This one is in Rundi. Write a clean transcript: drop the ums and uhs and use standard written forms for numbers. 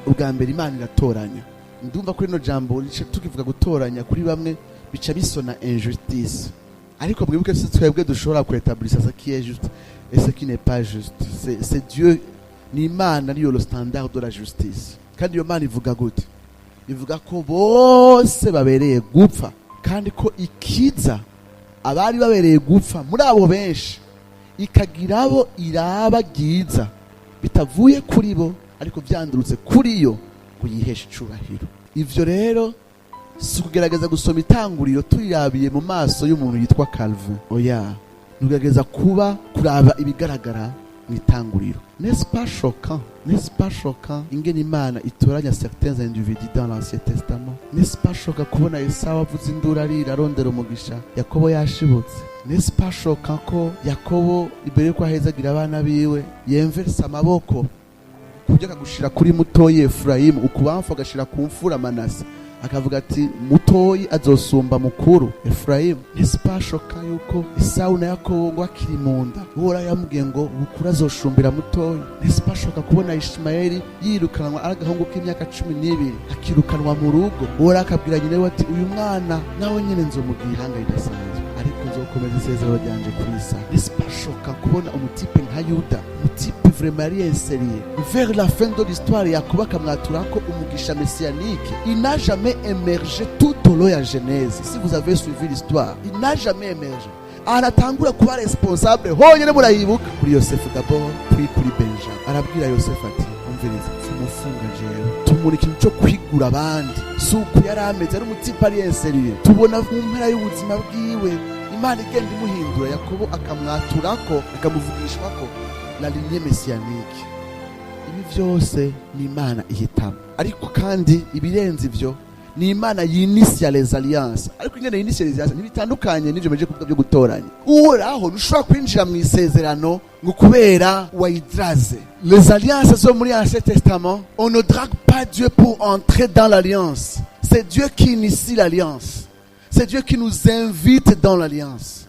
ubwa mbere Imana iratoranya. Ndumva kuri no jambo rice tukivuga gutoranya kuri bamwe bica bisona injustice, ariko mwibuke si twebwe dushobora kwetablir ça qui est juste et ce qui n'est pas juste. C'est Dieu, ni Imana niyo le standard de la justice. Kandi iyo Mana ivuga gute? Ivuga ko bose babereye gupfa, kandi ko ikiza abari babereye gupfa muri abo benshi ikagira abo iraba giza bitavuye kuri bo ariko vyandurutse kuri yo kuyihesha icubahiro. Ivyo rero si kugerageza gusoma itanguriro tuyirabiye mu maso y'umuntu yitwa Calvin. Oya, nugerageza kuba kuraba ibigaragara mu itanguriro. N'est-ce pas choquant? N'est-ce pas choquant ingene Imana itoranya certains individus dans l'Ancien Testament? N'est-ce pas choquant kubona Esawu avuza induru arira arondera umugisha, Yakobo yashibutse? N'est-ce pas choquant ko Yakobo imbere yuko ahezagira abana biwe yemversa amaboko kubyo akagushira kuri mutoyi Efurayimu, ukubamfu agashira ku mfura Manase, akavuga ati mutoyi azosumba mukuru Efurayimu? N'est-ce pas choquant yuko Esawu na Yakobo ngo akiri munda uhora yamubwiye ngo bukuru azoshumbira mutoyi? N'est-ce pas choquant kubona Ishimayeli yirukanwa aragahungu k'imyaka 12 akirukanwa mu rugo, uhora akabwira nyine we ati uyu mwana nawe nyine nzomugira ihanga ridasanzwe, ariko nzokomeza isezerano ryanje kuri Isa. N'est-ce pas choquant kubona umutipe nka Yuda, umutipe vraiment sérieux, vers la fin de l'histoire Yakobo akamwaturako umugisha messianique? Il n'a jamais émergé tout au long de la Genèse. Si vous avez suivi l'histoire, il n'a jamais émergé. Aratangura kuba responsable honyine murayibuka kuri Yosefu d'abord, puis kuri Benjamin. Arabwira Yosefu ati umviriza tumufunga jewe, tumura ikintu cyo kwigura abandi, suku yari ameze ari umutipe ari sérieux. Tubona mu mpera y'ubuzima bwiwe Imana igenda imuhindura, Yakobo akamwaturako akamuvugishwako la lignée messianique. Ibi vyose ni Imana ihitamo, ariko kandi ibirenze ivyo ni Imana yinitia les alliances. Ariko ingene yinitia les alliances ntibitandukanye n'ivyo meje kuvuga byo gutoranya. Uhoraho ntushobora kwinjira mu isezerano ngo kubera wayidraze. Les alliances sont muri Ancien Testament. On ne drague pas Dieu pour entrer dans l'alliance. C'est Dieu qui initie l'alliance. C'est Dieu qui nous invite dans l'alliance.